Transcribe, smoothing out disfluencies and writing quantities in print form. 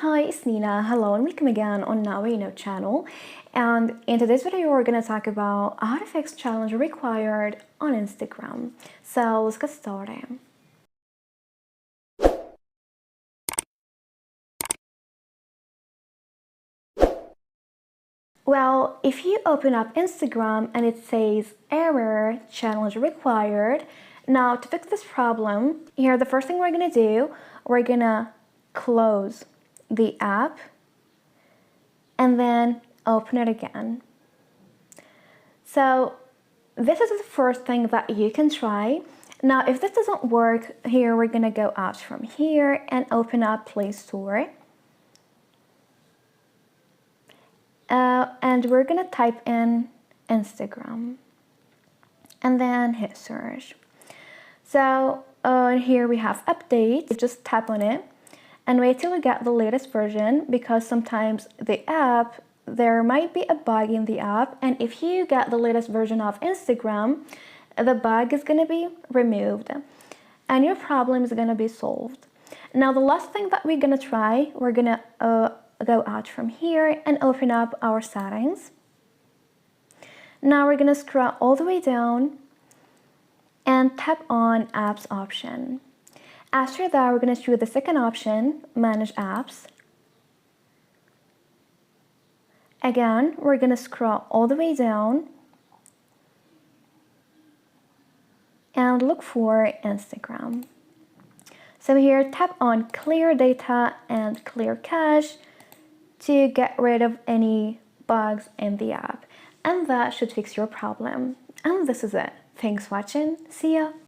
Hi, it's Nina. Hello and welcome again on Now We Know channel. And in today's video, we're going to talk about how to fix challenge required on Instagram. So let's get started. Well, if you open up Instagram and it says error challenge required, now to fix this problem, here the first thing we're going to do, we're going to close the app and then open it again. So this is the first thing that you can try. Now, if this doesn't work, here we're gonna go out from here and open up Play Store. And we're gonna type in Instagram and then hit search. So here we have updates. Just tap on it and wait till you get the latest version, because sometimes there might be a bug in the app, and if you get the latest version of Instagram, the bug is going to be removed and your problem is going to be solved. Now the last thing that we're going to try, we're going to go out from here and open up our settings. Now we're going to scroll all the way down and tap on apps option. After that, we're going to choose the second option, manage apps. Again, we're going to scroll all the way down and look for Instagram. So here, tap on clear data and clear cache to get rid of any bugs in the app. And that should fix your problem. And this is it. Thanks for watching. See ya.